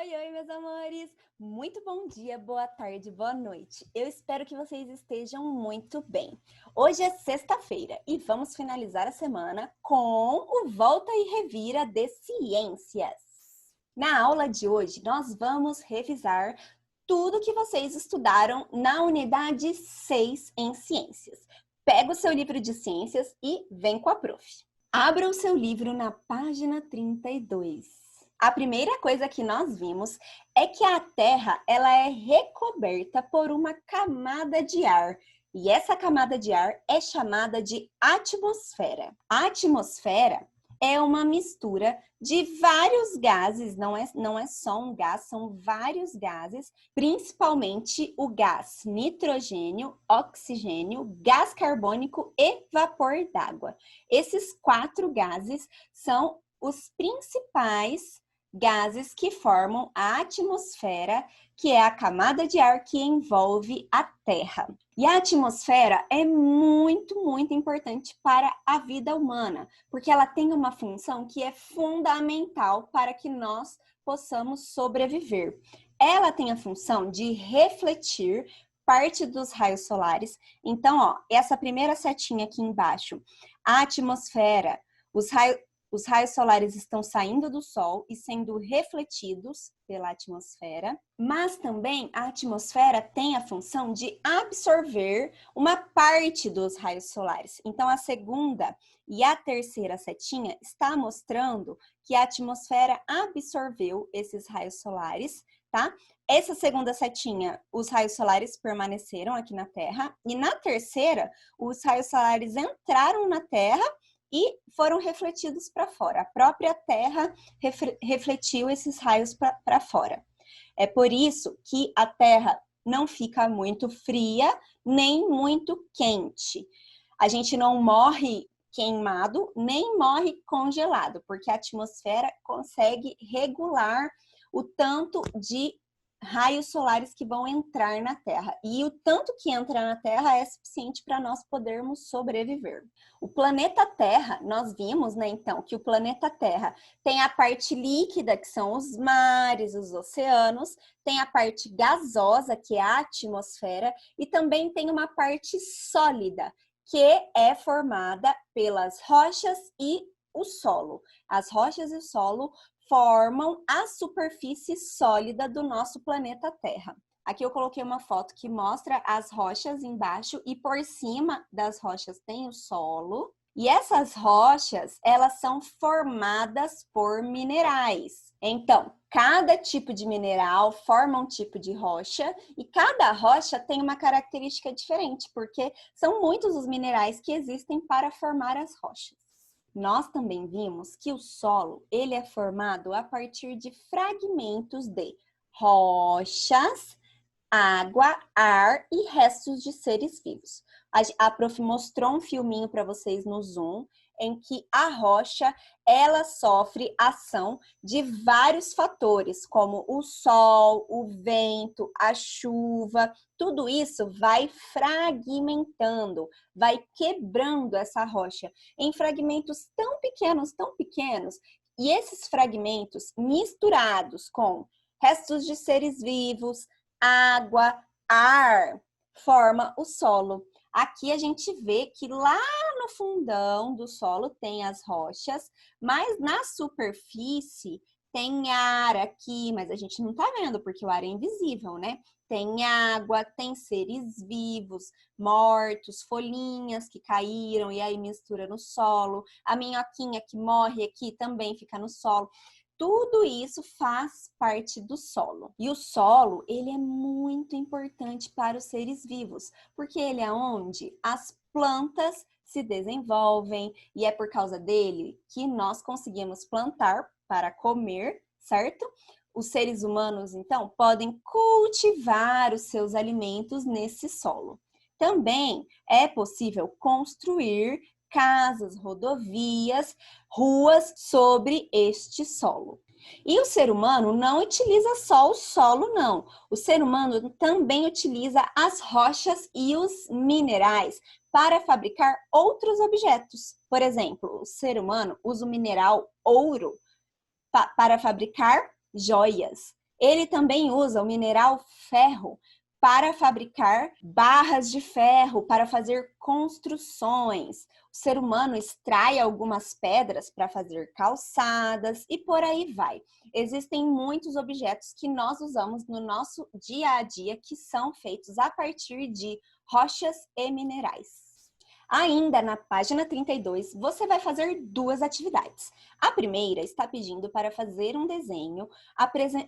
Oi, oi, meus amores! Muito bom dia, boa tarde, boa noite. Eu espero que vocês estejam muito bem. Hoje é sexta-feira e vamos finalizar a semana com o Volta e Revira de Ciências. Na aula de hoje, nós vamos revisar tudo que vocês estudaram na unidade 6 em Ciências. Pega o seu livro de Ciências e vem com a prof. Abra o seu livro na página 32. A primeira coisa que nós vimos é que a Terra ela é recoberta por uma camada de ar. E essa camada de ar é chamada de atmosfera. A atmosfera é uma mistura de vários gases, não é só um gás, são vários gases, principalmente o gás nitrogênio, oxigênio, gás carbônico e vapor d'água. Esses 4 gases são os principais gases que formam a atmosfera, que é a camada de ar que envolve a Terra. E a atmosfera é muito importante para a vida humana, porque ela tem uma função que é fundamental para que nós possamos sobreviver. Ela tem a função de refletir parte dos raios solares. Então, essa primeira setinha aqui embaixo, a atmosfera, os raios solares estão saindo do Sol e sendo refletidos pela atmosfera, mas também a atmosfera tem a função de absorver uma parte dos raios solares. Então, a segunda e a terceira setinha está mostrando que a atmosfera absorveu esses raios solares, tá? Essa segunda setinha, os raios solares permaneceram aqui na Terra, e na terceira, os raios solares entraram na Terra e foram refletidos para fora. A própria Terra refletiu esses raios para fora. É por isso que a Terra não fica muito fria, nem muito quente. A gente não morre queimado, nem morre congelado, porque a atmosfera consegue regular o tanto de raios solares que vão entrar na Terra. E o tanto que entra na Terra é suficiente para nós podermos sobreviver. O planeta Terra, nós vimos, né, então, que o planeta Terra tem a parte líquida, que são os mares, os oceanos, tem a parte gasosa, que é a atmosfera, e também tem uma parte sólida, que é formada pelas rochas e o solo. As rochas e o solo formam a superfície sólida do nosso planeta Terra. Aqui eu coloquei uma foto que mostra as rochas embaixo e por cima das rochas tem o solo. E essas rochas, elas são formadas por minerais. Então, cada tipo de mineral forma um tipo de rocha e cada rocha tem uma característica diferente, porque são muitos os minerais que existem para formar as rochas. Nós também vimos que o solo ele é formado a partir de fragmentos de rochas, água, ar e restos de seres vivos. A prof mostrou um filminho para vocês no Zoom, em que a rocha ela sofre ação de vários fatores, como o sol, o vento, a chuva. Tudo isso vai fragmentando, vai quebrando essa rocha em fragmentos tão pequenos, e esses fragmentos misturados com restos de seres vivos, água, ar, forma o solo. Aqui a gente vê que lá no fundão do solo tem as rochas, mas na superfície tem ar aqui, mas a gente não tá vendo porque o ar é invisível, né? Tem água, tem seres vivos, mortos, folhinhas que caíram e aí mistura no solo. A minhoquinha que morre aqui também fica no solo. Tudo isso faz parte do solo. E o solo, ele é muito importante para os seres vivos, porque ele é onde as plantas se desenvolvem e é por causa dele que nós conseguimos plantar para comer, certo? Os seres humanos, então, podem cultivar os seus alimentos nesse solo. Também é possível construir casas, rodovias, ruas sobre este solo. E o ser humano não utiliza só o solo, não. O ser humano também utiliza as rochas e os minerais para fabricar outros objetos. Por exemplo, o ser humano usa o mineral ouro para fabricar joias. Ele também usa o mineral ferro para fabricar barras de ferro, para fazer construções. O ser humano extrai algumas pedras para fazer calçadas e por aí vai. Existem muitos objetos que nós usamos no nosso dia a dia que são feitos a partir de rochas e minerais. Ainda na página 32, você vai fazer duas atividades. A primeira está pedindo para fazer um desenho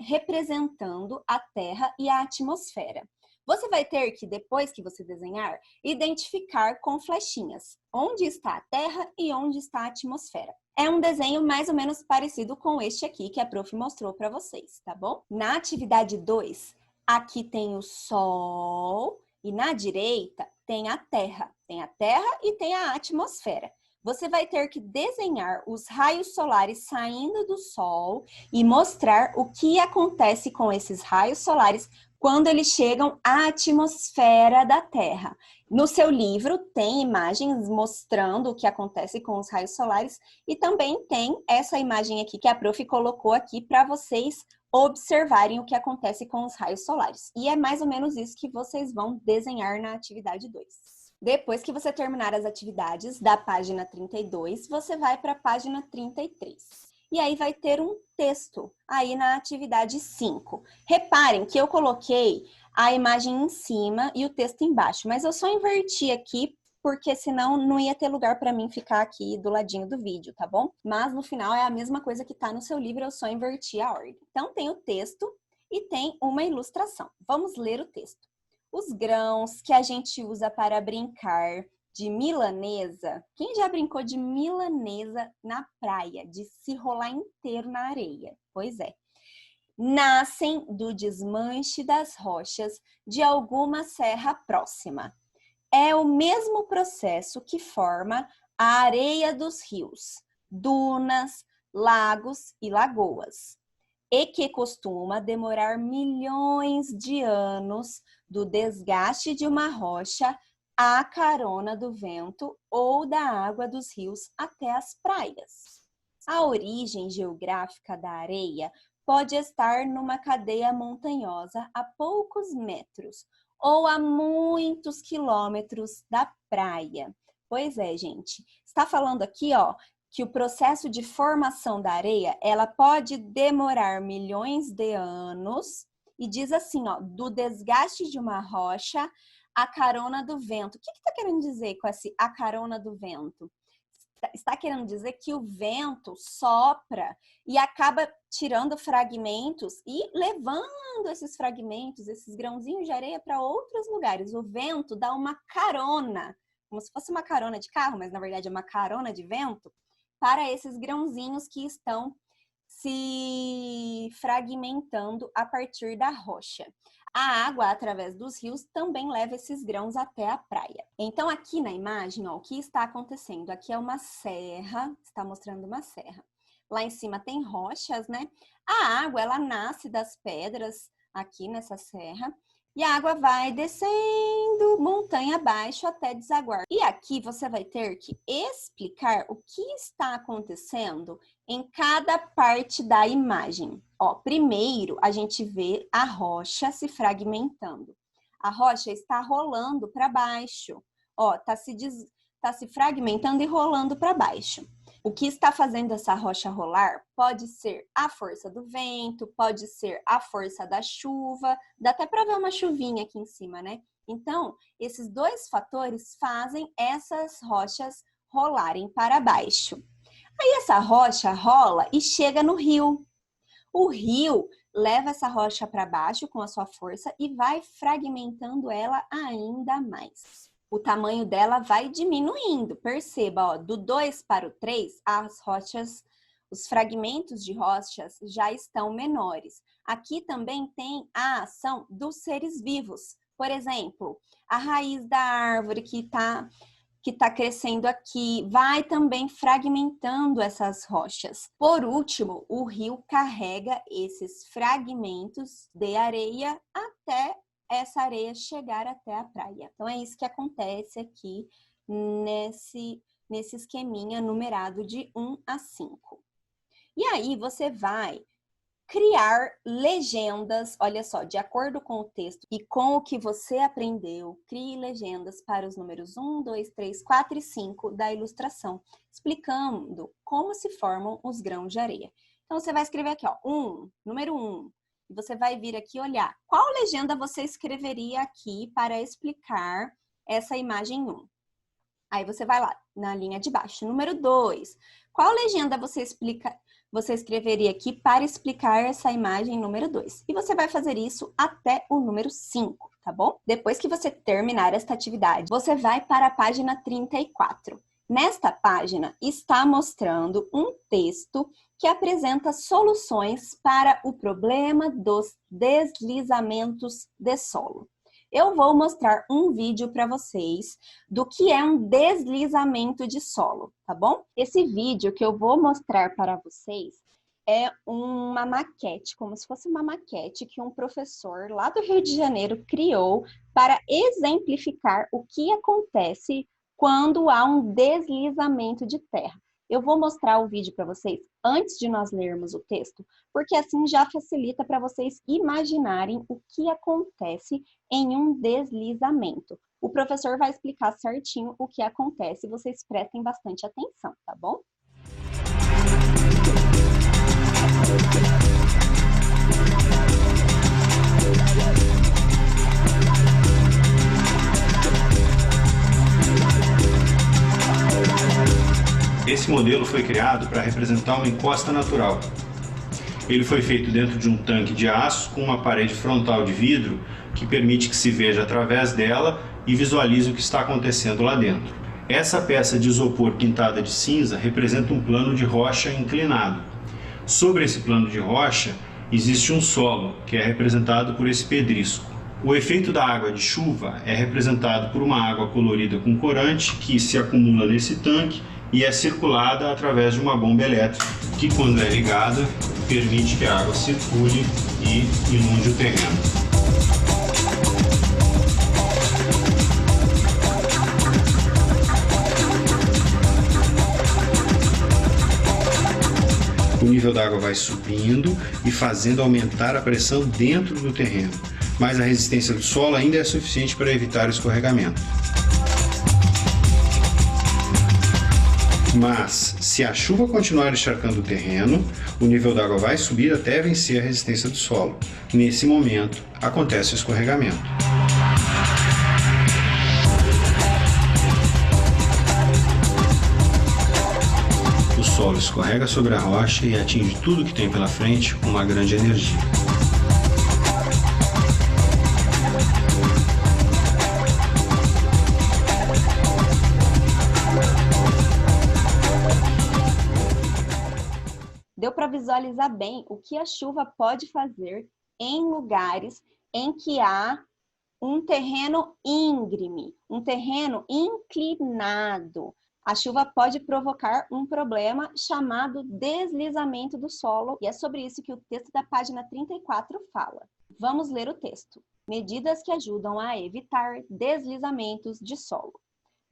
representando a Terra e a atmosfera. Você vai ter que, depois que você desenhar, identificar com flechinhas onde está a Terra e onde está a atmosfera. É um desenho mais ou menos parecido com este aqui que a prof mostrou para vocês, tá bom? Na atividade 2, aqui tem o Sol e na direita tem a Terra. Tem a Terra e tem a atmosfera. Você vai ter que desenhar os raios solares saindo do Sol e mostrar o que acontece com esses raios solares quando eles chegam à atmosfera da Terra. No seu livro tem imagens mostrando o que acontece com os raios solares e também tem essa imagem aqui que a prof colocou aqui para vocês observarem o que acontece com os raios solares. E é mais ou menos isso que vocês vão desenhar na atividade 2. Depois que você terminar as atividades da página 32, você vai para a página 33. E aí vai ter um texto aí na atividade 5. Reparem que eu coloquei a imagem em cima e o texto embaixo, mas eu só inverti aqui porque senão não ia ter lugar para mim ficar aqui do ladinho do vídeo, tá bom? Mas no final é a mesma coisa que tá no seu livro, eu só inverti a ordem. Então tem o texto e tem uma ilustração. Vamos ler o texto. Os grãos que a gente usa para brincar de milanesa. Quem já brincou de milanesa na praia, de se rolar inteiro na areia? Pois é. Nascem do desmanche das rochas de alguma serra próxima. É o mesmo processo que forma a areia dos rios, dunas, lagos e lagoas, e que costuma demorar milhões de anos do desgaste de uma rocha à carona do vento ou da água dos rios até as praias. A origem geográfica da areia pode estar numa cadeia montanhosa a poucos metros ou a muitos quilômetros da praia. Pois é, gente. Está falando aqui, ó, que o processo de formação da areia, ela pode demorar milhões de anos e diz assim, ó, do desgaste de uma rocha à carona do vento. O que está querendo dizer com esse a carona do vento? Está querendo dizer que o vento sopra e acaba tirando fragmentos e levando esses fragmentos, esses grãozinhos de areia para outros lugares. O vento dá uma carona, como se fosse uma carona de carro, mas na verdade é uma carona de vento, para esses grãozinhos que estão se fragmentando a partir da rocha. A água, através dos rios, também leva esses grãos até a praia. Então, aqui na imagem, ó, o que está acontecendo? Aqui é uma serra, está mostrando uma serra. Lá em cima tem rochas, né? A água, ela nasce das pedras aqui nessa serra e a água vai descendo montanha abaixo até desaguar. E aqui você vai ter que explicar o que está acontecendo em cada parte da imagem. Ó, primeiro, a gente vê a rocha se fragmentando. A rocha está rolando para baixo. Ó, tá se fragmentando e rolando para baixo. O que está fazendo essa rocha rolar pode ser a força do vento, pode ser a força da chuva. Dá até para ver uma chuvinha aqui em cima, né? Então, esses dois fatores fazem essas rochas rolarem para baixo. Aí essa rocha rola e chega no rio. O rio leva essa rocha para baixo com a sua força e vai fragmentando ela ainda mais. O tamanho dela vai diminuindo. Perceba, ó, do 2 para o 3, as rochas, os fragmentos de rochas já estão menores. Aqui também tem a ação dos seres vivos. Por exemplo, a raiz da árvore que está crescendo aqui, vai também fragmentando essas rochas. Por último, o rio carrega esses fragmentos de areia até essa areia chegar até a praia. Então, é isso que acontece aqui nesse esqueminha numerado de 1 a 5. E aí, você vai criar legendas, olha só, de acordo com o texto e com o que você aprendeu, crie legendas para os números 1, 2, 3, 4 e 5 da ilustração, explicando como se formam os grãos de areia. Então, você vai escrever aqui, ó, número 1. E você vai vir aqui olhar qual legenda você escreveria aqui para explicar essa imagem 1. Aí você vai lá, na linha de baixo. Número 2. Qual legenda você escreveria aqui para explicar essa imagem número 2? E você vai fazer isso até o número 5, tá bom? Depois que você terminar esta atividade, você vai para a página 34. Nesta página está mostrando um texto que apresenta soluções para o problema dos deslizamentos de solo. Eu vou mostrar um vídeo para vocês do que é um deslizamento de solo, tá bom? Esse vídeo que eu vou mostrar para vocês é uma maquete, como se fosse uma maquete que um professor lá do Rio de Janeiro criou para exemplificar o que acontece quando há um deslizamento de terra. Eu vou mostrar o vídeo para vocês antes de nós lermos o texto, porque assim já facilita para vocês imaginarem o que acontece em um deslizamento. O professor vai explicar certinho o que acontece, vocês prestem bastante atenção, tá bom? Esse modelo foi criado para representar uma encosta natural. Ele foi feito dentro de um tanque de aço com uma parede frontal de vidro que permite que se veja através dela e visualize o que está acontecendo lá dentro. Essa peça de isopor pintada de cinza representa um plano de rocha inclinado. Sobre esse plano de rocha existe um solo, que é representado por esse pedrisco. O efeito da água de chuva é representado por uma água colorida com corante que se acumula nesse tanque e é circulada através de uma bomba elétrica, que quando é ligada, permite que a água circule e inunde o terreno. O nível da água vai subindo e fazendo aumentar a pressão dentro do terreno, mas a resistência do solo ainda é suficiente para evitar o escorregamento. Mas, se a chuva continuar encharcando o terreno, o nível da água vai subir até vencer a resistência do solo. Nesse momento, acontece o escorregamento. O solo escorrega sobre a rocha e atinge tudo que tem pela frente com uma grande energia. Deu para visualizar bem o que a chuva pode fazer em lugares em que há um terreno íngreme, um terreno inclinado. A chuva pode provocar um problema chamado deslizamento do solo, e é sobre isso que o texto da página 34 fala. Vamos ler o texto. Medidas que ajudam a evitar deslizamentos de solo.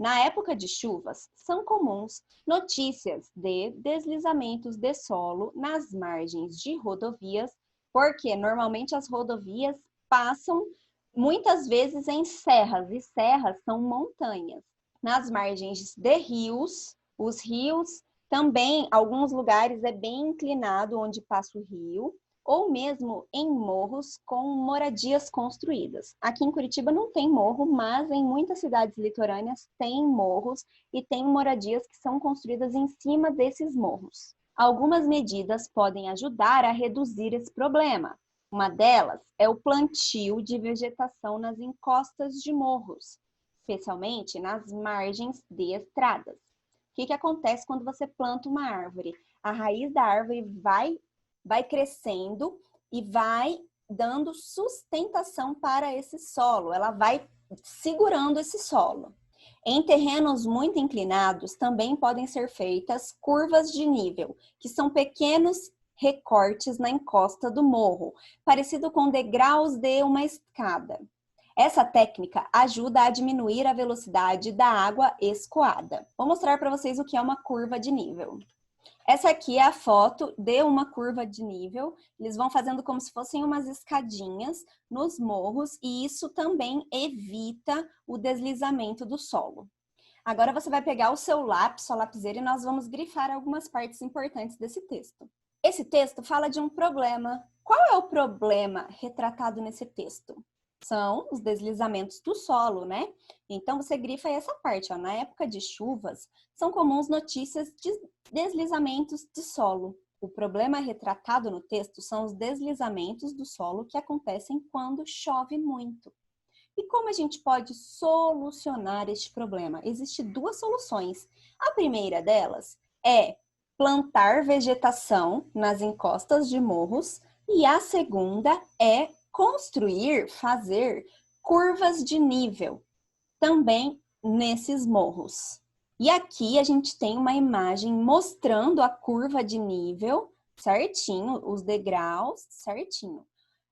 Na época de chuvas, são comuns notícias de deslizamentos de solo nas margens de rodovias, porque normalmente as rodovias passam muitas vezes em serras, e serras são montanhas. Nas margens de rios, os rios também, alguns lugares é bem inclinado onde passa o rio, ou mesmo em morros com moradias construídas. Aqui em Curitiba não tem morro, mas em muitas cidades litorâneas tem morros e tem moradias que são construídas em cima desses morros. Algumas medidas podem ajudar a reduzir esse problema. Uma delas é o plantio de vegetação nas encostas de morros, especialmente nas margens de estradas. O que acontece quando você planta uma árvore? A raiz da árvore vai crescendo e vai dando sustentação para esse solo. Ela vai segurando esse solo. Em terrenos muito inclinados, também podem ser feitas curvas de nível, que são pequenos recortes na encosta do morro, parecido com degraus de uma escada. Essa técnica ajuda a diminuir a velocidade da água escoada. Vou mostrar para vocês o que é uma curva de nível. Essa aqui é a foto de uma curva de nível. Eles vão fazendo como se fossem umas escadinhas nos morros e isso também evita o deslizamento do solo. Agora você vai pegar o seu lápis, sua lapiseira, e nós vamos grifar algumas partes importantes desse texto. Esse texto fala de um problema. Qual é o problema retratado nesse texto? São os deslizamentos do solo, né? Então, você grifa aí essa parte, ó. Na época de chuvas, são comuns notícias de deslizamentos de solo. O problema retratado no texto são os deslizamentos do solo que acontecem quando chove muito. E como a gente pode solucionar este problema? Existem duas soluções. A primeira delas é plantar vegetação nas encostas de morros e a segunda é fazer curvas de nível também nesses morros. E aqui a gente tem uma imagem mostrando a curva de nível certinho, os degraus certinho.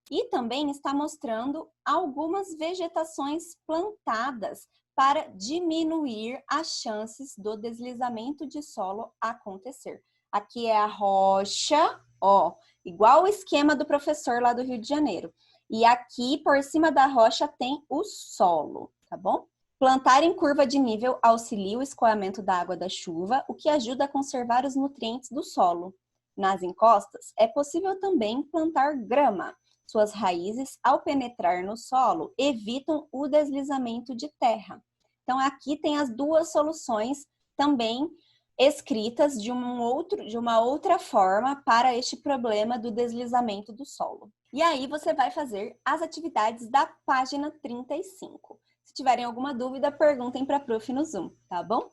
E também está mostrando algumas vegetações plantadas para diminuir as chances do deslizamento de solo acontecer. Aqui é a rocha, ó, igual o esquema do professor lá do Rio de Janeiro. E aqui, por cima da rocha, tem o solo, tá bom? Plantar em curva de nível auxilia o escoamento da água da chuva, o que ajuda a conservar os nutrientes do solo. Nas encostas, é possível também plantar grama. Suas raízes, ao penetrar no solo, evitam o deslizamento de terra. Então, aqui tem as duas soluções também escritas de uma outra forma para este problema do deslizamento do solo. E aí você vai fazer as atividades da página 35. Se tiverem alguma dúvida, perguntem para a Prof no Zoom, tá bom?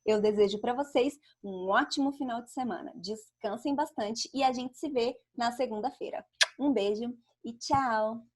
Eu desejo para vocês um ótimo final de semana. Descansem bastante e a gente se vê na segunda-feira. Um beijo e tchau!